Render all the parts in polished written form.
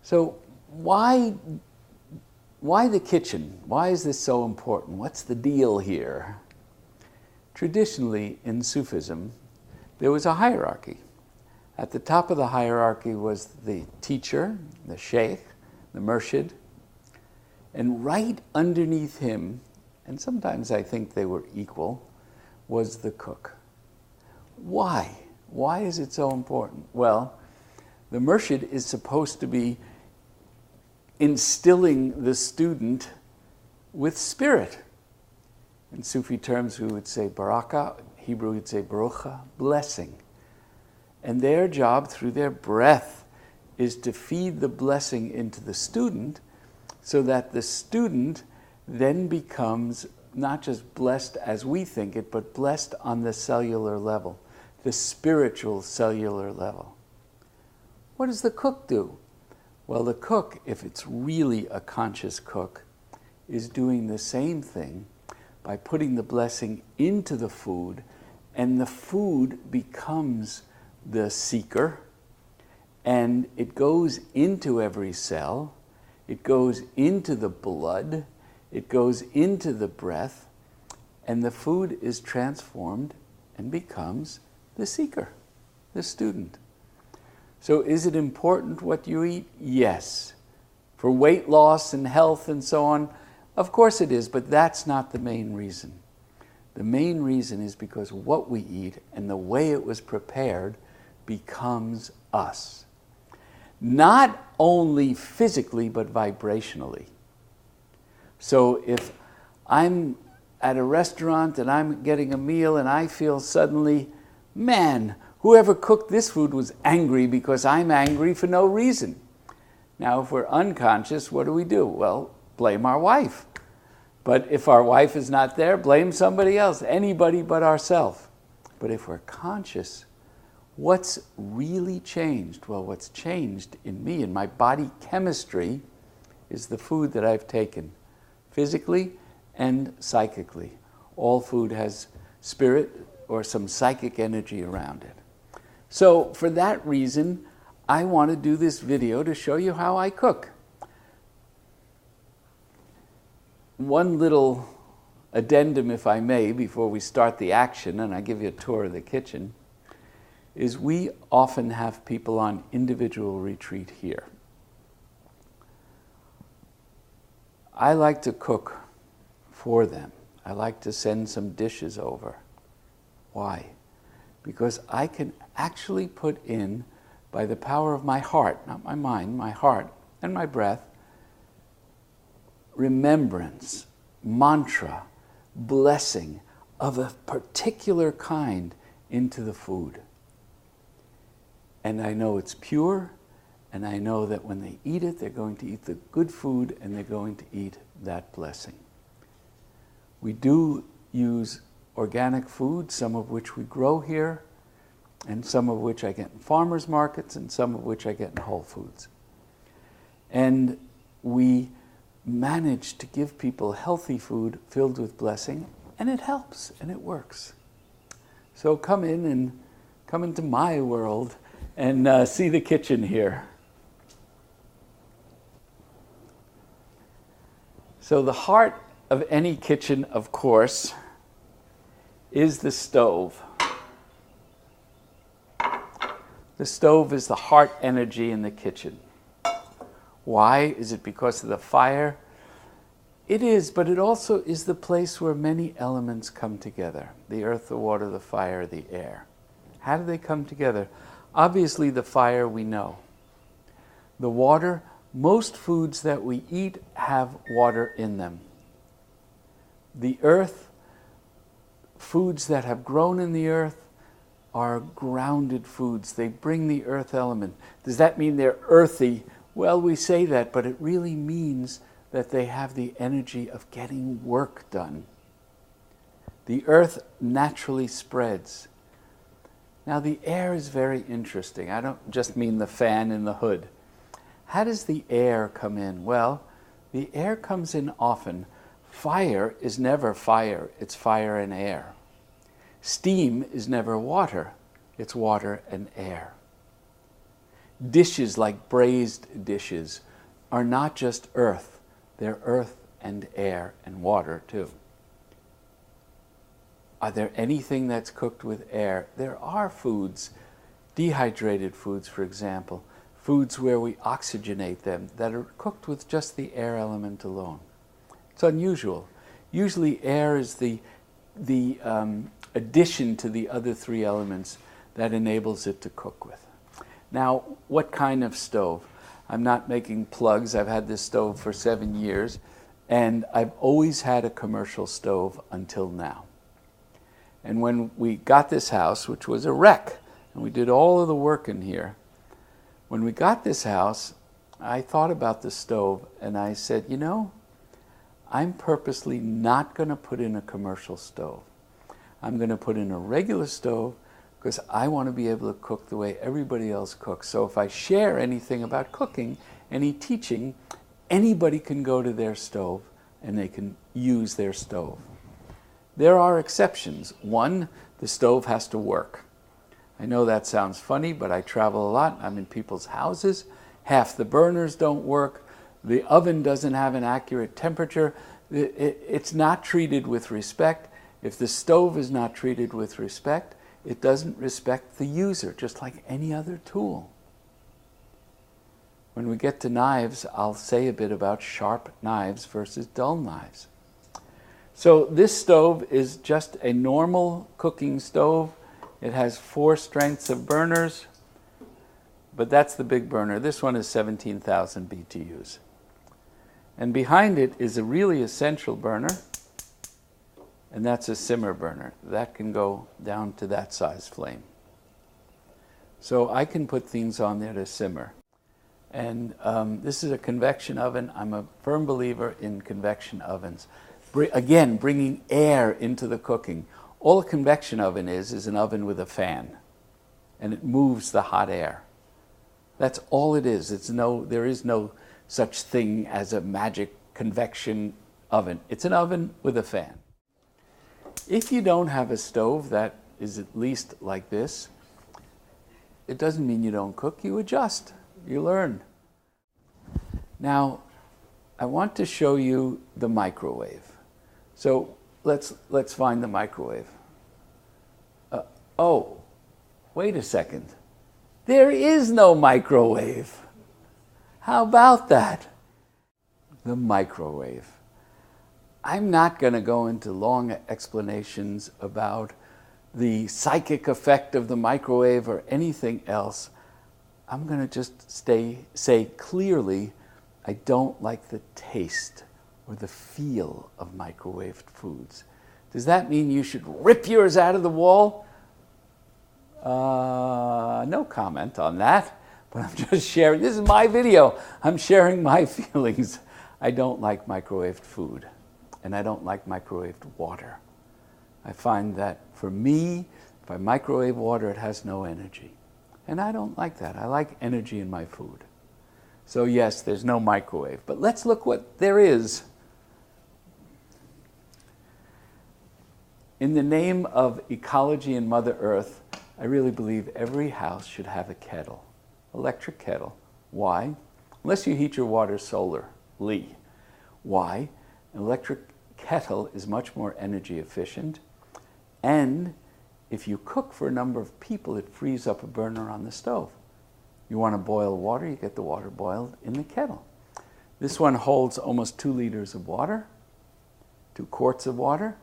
So why the kitchen? Why is this so important? What's the deal here? Traditionally in Sufism, there was a hierarchy. At the top of the hierarchy was the teacher, the sheikh, the murshid, and right underneath him, and sometimes I think they were equal, was the cook. Why? Why is it so important? Well, the murshid is supposed to be instilling the student with spirit. In Sufi terms, we would say baraka, Hebrew would say barucha, blessing. And their job through their breath is to feed the blessing into the student so that the student then becomes not just blessed as we think it, but blessed on the cellular level, the spiritual cellular level. What does the cook do? Well, the cook, if it's really a conscious cook, is doing the same thing by putting the blessing into the food, and the food becomes the seeker, and it goes into every cell, it goes into the blood, it goes into the breath, and the food is transformed and becomes the seeker, the student. So is it important what you eat? Yes. For weight loss and health and so on, of course it is, but that's not the main reason. The main reason is because what we eat and the way it was prepared becomes us. Not only physically, but vibrationally. So if I'm at a restaurant and I'm getting a meal and I feel suddenly, man, whoever cooked this food was angry because I'm angry for no reason. Now, if we're unconscious, what do? Well, blame our wife. But if our wife is not there, blame somebody else, anybody but ourselves. But if we're conscious, what's really changed? Well, what's changed in me, in my body chemistry, is the food that I've taken, physically and psychically. All food has spirit or some psychic energy around it. So for that reason, I want to do this video to show you how I cook. One little addendum, if I may, before we start the action, and I give you a tour of the kitchen, is we often have people on individual retreat here. I like to cook for them. I like to send some dishes over. Why? Because I can actually put in, by the power of my heart, not my mind, my heart and my breath, remembrance, mantra, blessing of a particular kind into the food. And I know it's pure, and I know that when they eat it, they're going to eat the good food and they're going to eat that blessing. We do use organic food, some of which we grow here, and some of which I get in farmers markets, and some of which I get in Whole Foods. And we manage to give people healthy food filled with blessing, and it helps and it works. So come into my world and see the kitchen here. So the heart of any kitchen, of course, is the stove. The stove is the heart energy in the kitchen. Why? Is it because of the fire? It is, but it also is the place where many elements come together. The earth, the water, the fire, the air. How do they come together? Obviously, the fire we know. The water, most foods that we eat have water in them. The earth, foods that have grown in the earth are grounded foods. They bring the earth element. Does that mean they're earthy? Well, we say that, but it really means that they have the energy of getting work done. The earth naturally spreads. Now, the air is very interesting. I don't just mean the fan in the hood. How does the air come in? Well, the air comes in often. Fire is never fire, it's fire and air. Steam is never water, it's water and air. dishes like braised dishes are not just earth, they're earth and air and water too. Are there anything that's cooked with air? There are foods, dehydrated foods, for example, foods where we oxygenate them that are cooked with just the air element alone. It's unusual. Usually air is the addition to the other three elements that enables it to cook with. Now, what kind of stove? I'm not making plugs. I've had this stove for 7 years, and I've always had a commercial stove until now. And when we got this house, which was a wreck, and we did all of the work in here, when we got this house, I thought about the stove, and I said, you know, I'm purposely not going to put in a commercial stove. I'm going to put in a regular stove because I want to be able to cook the way everybody else cooks. So if I share anything about cooking, any teaching, anybody can go to their stove and they can use their stove. There are exceptions. One, the stove has to work. I know that sounds funny, but I travel a lot. I'm in people's houses. Half the burners don't work. The oven doesn't have an accurate temperature. It's not treated with respect. If the stove is not treated with respect, it doesn't respect the user, just like any other tool. When we get to knives, I'll say a bit about sharp knives versus dull knives. So this stove is just a normal cooking stove. It has 4 strengths of burners, but that's the big burner. This one is 17,000 BTUs. And behind it is a really essential burner, and that's a simmer burner. That can go down to that size flame. So I can put things on there to simmer. And this is a convection oven. I'm a firm believer in convection ovens. Again, bringing air into the cooking. All a convection oven is an oven with a fan, and it moves the hot air. That's all it is. There is no such thing as a magic convection oven. It's an oven with a fan. If you don't have a stove that is at least like this, it doesn't mean you don't cook. You adjust. You learn. Now, I want to show you the microwave. So let's find the microwave. Oh, wait a second. There is no microwave. How about that? The microwave. I'm not going to go into long explanations about the psychic effect of the microwave or anything else. I'm going to just say clearly, I don't like the taste or the feel of microwaved foods. Does that mean you should rip yours out of the wall? No comment on that, but I'm just sharing. This is my video. I'm sharing my feelings. I don't like microwaved food, and I don't like microwaved water. I find that for me, if I microwave water, it has no energy. And I don't like that. I like energy in my food. So yes, there's no microwave, but let's look what there is. In the name of ecology and Mother Earth, I really believe every house should have a kettle, electric kettle. Why? Unless you heat your water solarly. Why? An electric kettle is much more energy efficient, and if you cook for a number of people, it frees up a burner on the stove. You want to boil water, you get the water boiled in the kettle. This one holds almost 2 liters of water, 2 quarts of water,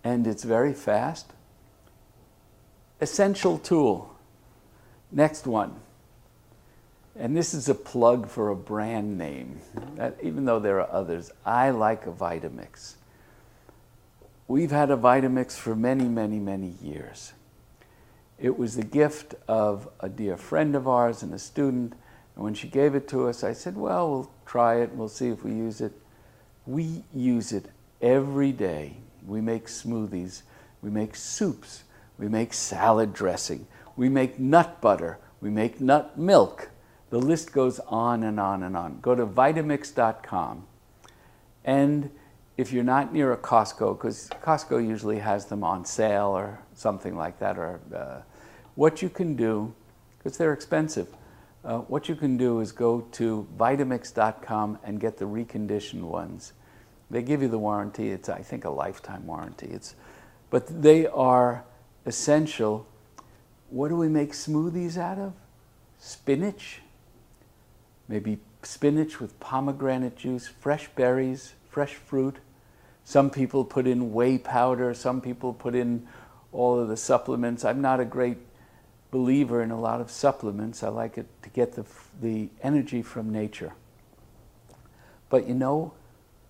and it's very fast. Essential tool. Next one. And this is a plug for a brand name. Even though there are others, I like a Vitamix. We've had a Vitamix for many, many, many years. It was the gift of a dear friend of ours and a student. And when she gave it to us, I said, well, we'll try it. We'll see if we use it. We use it every day. We make smoothies. We make soups. We make salad dressing. We make nut butter. We make nut milk. The list goes on and on and on. Go to Vitamix.com. And if you're not near a Costco, because Costco usually has them on sale or something like that, or what you can do, because they're expensive, what you can do is go to Vitamix.com and get the reconditioned ones. They give you the warranty. It's, I think, a lifetime warranty. But they are essential. What do we make smoothies out of? Spinach. Maybe spinach with pomegranate juice, fresh berries, fresh fruit. Some people put in whey powder. Some people put in all of the supplements. I'm not a great believer in a lot of supplements. I like it to get the energy from nature. But you know,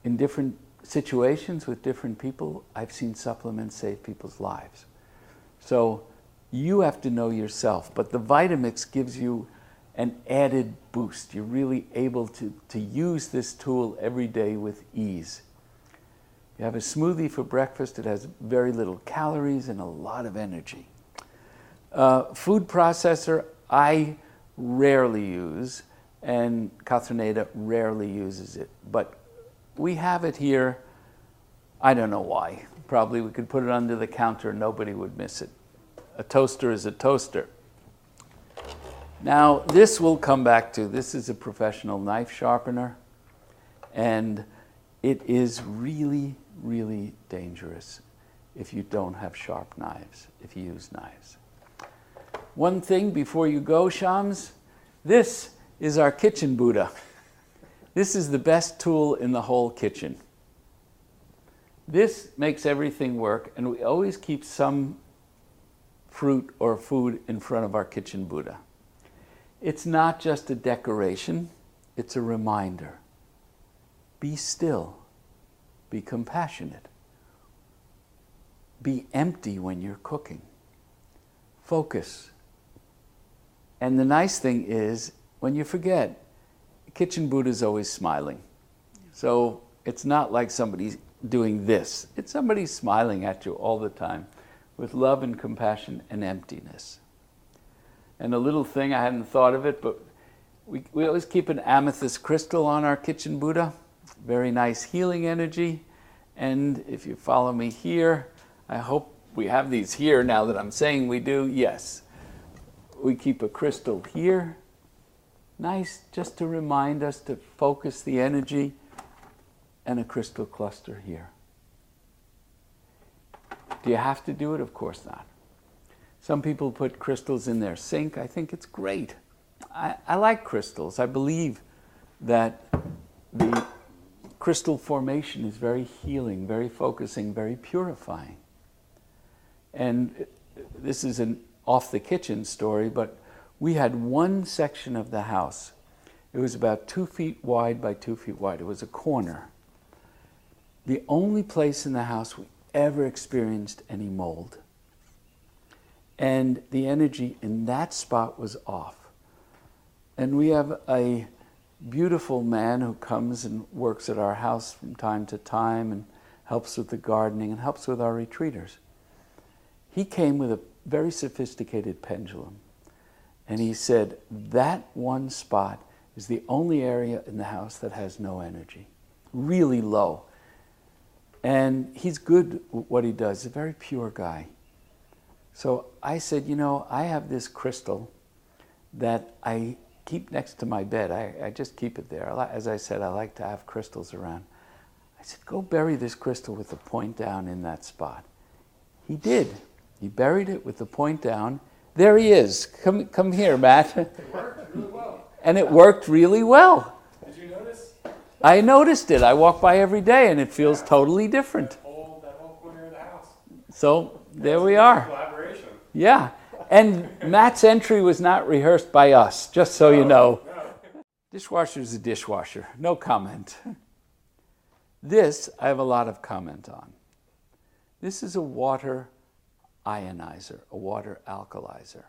in different situations with different people, I've seen supplements save people's lives. So you have to know yourself. But the Vitamix gives you an added boost. You're really able to use this tool every day with ease. You have a smoothie for breakfast. It has very little calories and a lot of energy. Food processor, I rarely use, and Catherineda rarely uses it. But we have it here. I don't know why. Probably we could put it under the counter and nobody would miss it. A toaster is a toaster. Now, this we'll come back to. This is a professional knife sharpener, and it is really, really dangerous if you don't have sharp knives, if you use knives. One thing before you go, Shams, this is our kitchen Buddha. This is the best tool in the whole kitchen. This makes everything work, and we always keep some fruit or food in front of our kitchen Buddha. It's not just a decoration, it's a reminder. Be still, be compassionate, be empty when you're cooking, focus. And the nice thing is, when you forget, kitchen Buddha is always smiling. So it's not like somebody's doing this. It's somebody smiling at you all the time with love and compassion and emptiness. And a little thing, I hadn't thought of it, but we always keep an amethyst crystal on our kitchen Buddha. Very nice healing energy. And if you follow me here, I hope we have these here now that I'm saying we do. Yes. We keep a crystal here. Nice, just to remind us to focus the energy, and a crystal cluster here. Do you have to do it? Of course not. Some people put crystals in their sink. I think it's great. I like crystals. I believe that the crystal formation is very healing, very focusing, very purifying. And this is an off the kitchen story, but we had one section of the house. It was about 2 feet wide by 2 feet wide. It was a corner. The only place in the house we ever experienced any mold. And the energy in that spot was off. And we have a beautiful man who comes and works at our house from time to time and helps with the gardening and helps with our retreaters. He came with a very sophisticated pendulum. And he said, that one spot is the only area in the house that has no energy. Really low. And he's good at what he does. He's a very pure guy. So I said, you know, I have this crystal that I keep next to my bed. I just keep it there. As I said, I like to have crystals around. I said, go bury this crystal with the point down in that spot. He did. He buried it with the point down. There he is. Come here, Matt. It worked really well. And it worked really well. Did you notice? I noticed it. I walk by every day and it feels totally different. That whole corner of the house. So there we are. Collaboration. Yeah. And Matt's entry was not rehearsed by us, just so you know. No. Dishwasher is a dishwasher. No comment. This I have a lot of comment on. This is a water ionizer, a water alkalizer.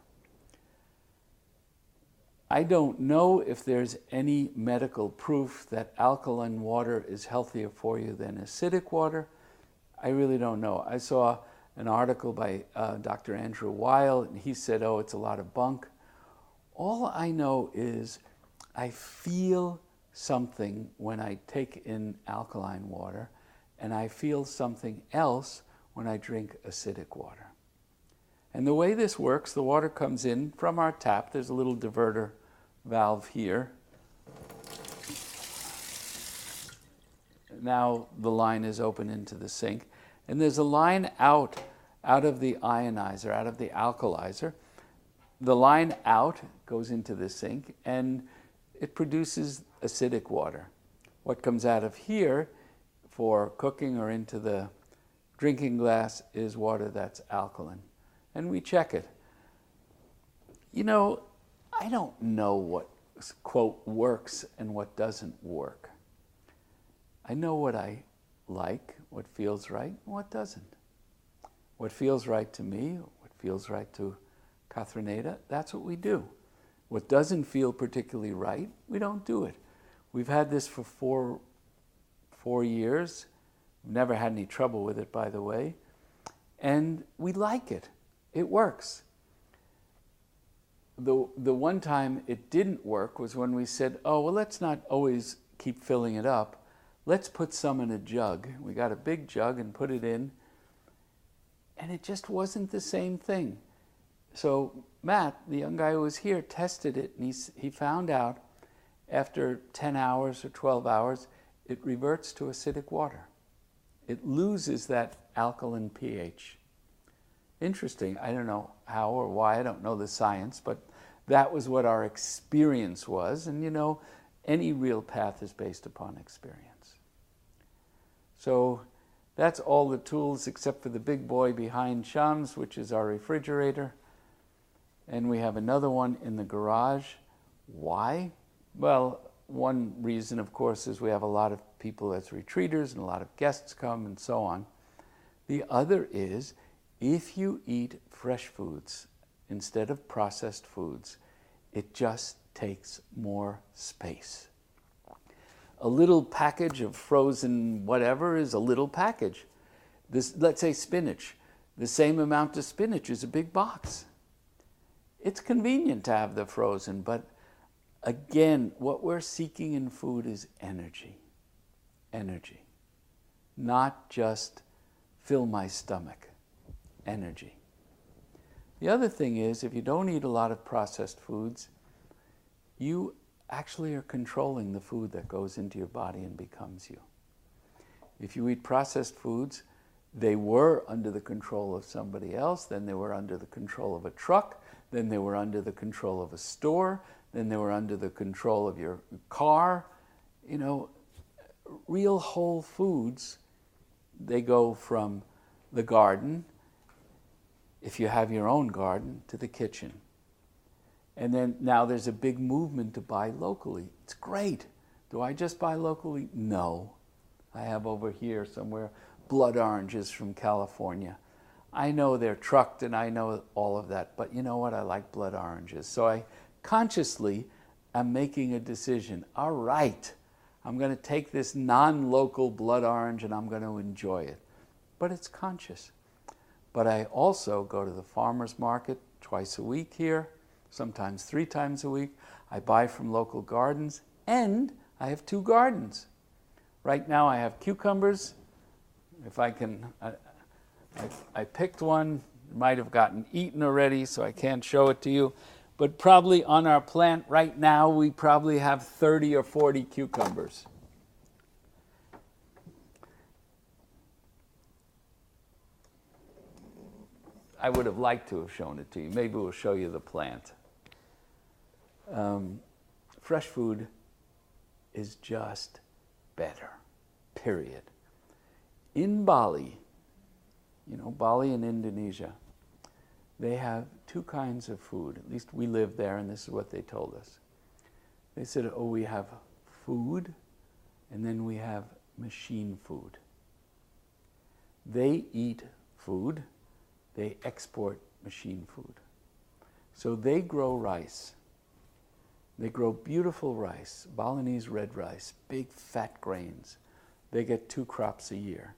I don't know if there's any medical proof that alkaline water is healthier for you than acidic water. I really don't know. I saw an article by Dr. Andrew Weil, and he said, oh, it's a lot of bunk. All I know is I feel something when I take in alkaline water, and I feel something else when I drink acidic water. And the way this works, the water comes in from our tap. There's a little diverter valve here. Now the line is open into the sink. And there's a line out of the ionizer, out of the alkalizer. The line out goes into the sink and it produces acidic water. What comes out of here for cooking or into the drinking glass is water that's alkaline. And we check it. You know, I don't know what, quote, works and what doesn't work. I know what I like, what feels right, and what doesn't. What feels right to me, what feels right to Catherineda, that's what we do. What doesn't feel particularly right, we don't do it. We've had this for four years. We've never had any trouble with it, by the way. And we like it. It works. The one time it didn't work was when we said, oh, well, let's not always keep filling it up. Let's put some in a jug. We got a big jug and put it in. And it just wasn't the same thing. So Matt, the young guy who was here, tested it, and he found out after 10 hours or 12 hours, it reverts to acidic water. It loses that alkaline pH. Interesting. I don't know how or why. I don't know the science, but that was what our experience was. And you know, any real path is based upon experience. So that's all the tools except for the big boy behind Shams, which is our refrigerator. And we have another one in the garage. Why? Well, one reason, of course, is we have a lot of people as retreaters and a lot of guests come and so on. The other is, if you eat fresh foods instead of processed foods, it just takes more space. A little package of frozen whatever is a little package. This, let's say spinach. The same amount of spinach is a big box. It's convenient to have the frozen, but again, what we're seeking in food is energy. Energy. Not just fill my stomach. Energy. The other thing is, if you don't eat a lot of processed foods, you actually are controlling the food that goes into your body and becomes you. If you eat processed foods, they were under the control of somebody else, then they were under the control of a truck, then they were under the control of a store, then they were under the control of your car. You know, real whole foods, they go from the garden, if you have your own garden, to the kitchen. And then now there's a big movement to buy locally. It's great. Do I just buy locally? No. I have over here somewhere blood oranges from California. I know they're trucked and I know all of that, but you know what? I like blood oranges. So I consciously am making a decision. All right, I'm going to take this non-local blood orange and I'm going to enjoy it. But it's conscious. But I also go to the farmer's market twice a week here, sometimes 3 times a week. I buy from local gardens, and I have 2 gardens. Right now I have cucumbers. If I can, I picked one, might have gotten eaten already, so I can't show it to you. But probably on our plant right now, we probably have 30 or 40 cucumbers. I would have liked to have shown it to you. Maybe we'll show you the plant. Fresh food is just better, period. In Bali, you know, Bali in Indonesia, they have 2 kinds of food. At least we live there, and this is what they told us. They said, oh, we have food, and then we have machine food. They eat food. They export machine food. So they grow rice. They grow beautiful rice, Balinese red rice, big fat grains. They get 2 crops a year.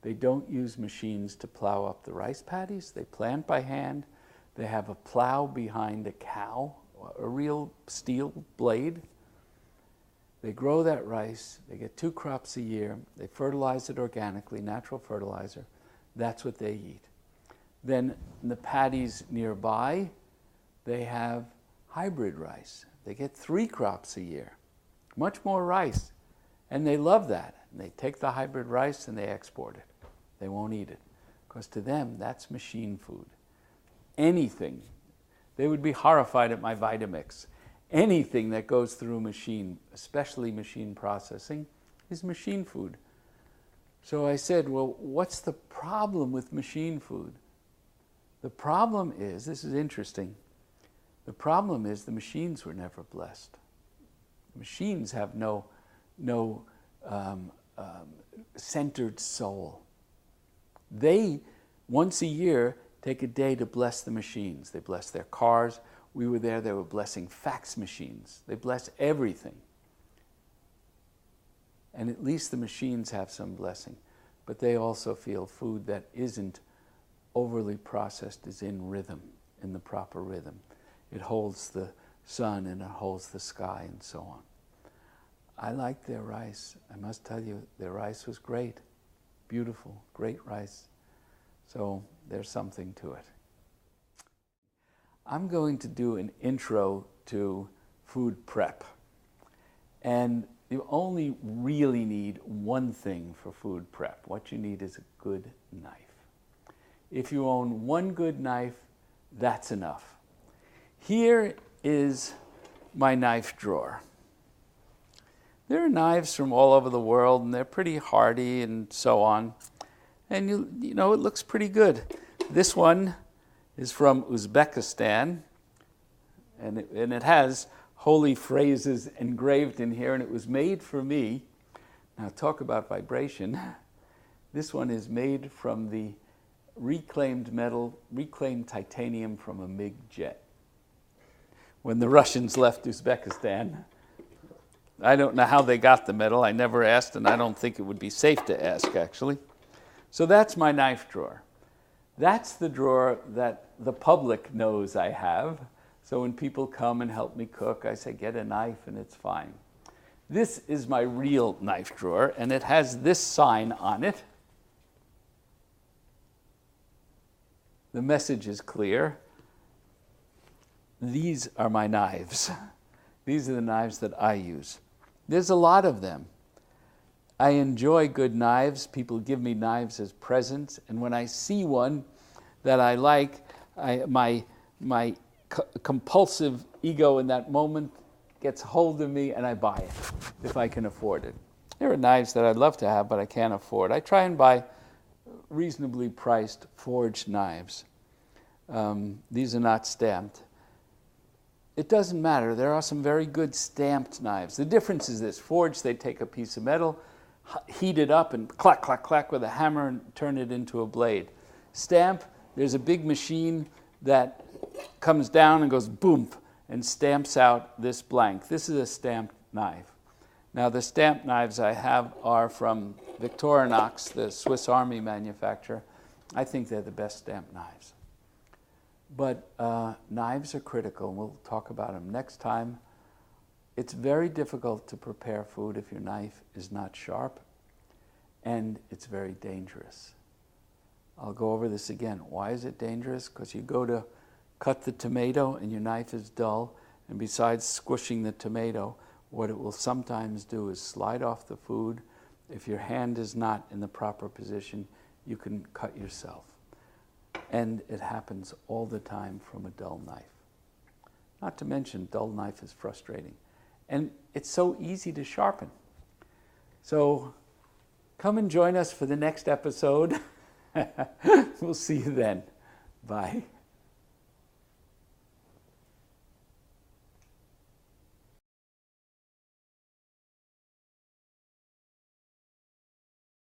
They don't use machines to plow up the rice paddies. They plant by hand. They have a plow behind a cow, a real steel blade. They grow that rice. They get 2 crops a year. They fertilize it organically, natural fertilizer. That's what they eat. Then in the paddies nearby, they have hybrid rice. They get 3 crops a year, much more rice. And they love that. And they take the hybrid rice and they export it. They won't eat it. Because to them, that's machine food. Anything. They would be horrified at my Vitamix. Anything that goes through machine, especially machine processing, is machine food. So I said, well, what's the problem with machine food? The problem is, this is interesting, the problem is the machines were never blessed. The machines have no centered soul. They, once a year, take a day to bless the machines. They bless their cars. We were there, they were blessing fax machines. They bless everything. And at least the machines have some blessing. But they also feel food that isn't overly processed is in rhythm, in the proper rhythm. It holds the sun and it holds the sky and so on. I liked their rice. I must tell you, their rice was great. Beautiful, great rice. So there's something to it. I'm going to do an intro to food prep. And you only really need one thing for food prep. What you need is a good knife. If you own one good knife, that's enough. Here is my knife drawer. There are knives from all over the world, and they're pretty hardy and so on. And you know, it looks pretty good. This one is from Uzbekistan, and it has holy phrases engraved in here, and it was made for me. Now talk about vibration. This one is made from the reclaimed metal, reclaimed titanium from a MiG jet. When the Russians left Uzbekistan, I don't know how they got the metal. I never asked, and I don't think it would be safe to ask, actually. So that's my knife drawer. That's the drawer that the public knows I have. So when people come and help me cook, I say, get a knife, and it's fine. This is my real knife drawer, and it has this sign on it. The message is clear. These are my knives. These are the knives that I use. There's a lot of them. I enjoy good knives. People give me knives as presents, and when I see one that I like, my compulsive ego in that moment gets hold of me, and I buy it if I can afford it. There are knives that I'd love to have, but I can't afford. I try and buy reasonably priced forged knives. These are not stamped. It doesn't matter. There are some very good stamped knives. The difference is this. Forged, they take a piece of metal, heat it up, and clack, clack, clack with a hammer and turn it into a blade. Stamp, there's a big machine that comes down and goes boom and stamps out this blank. This is a stamped knife. Now, the stamped knives I have are from Victorinox, the Swiss Army manufacturer. I think they're the best stamped knives. But knives are critical, and we'll talk about them next time. It's very difficult to prepare food if your knife is not sharp, and it's very dangerous. I'll go over this again. Why is it dangerous? Because you go to cut the tomato and your knife is dull, and besides squishing the tomato, what it will sometimes do is slide off the food. If your hand is not in the proper position, you can cut yourself. And it happens all the time from a dull knife. Not to mention, dull knife is frustrating. And it's so easy to sharpen. So come and join us for the next episode. We'll see you then. Bye.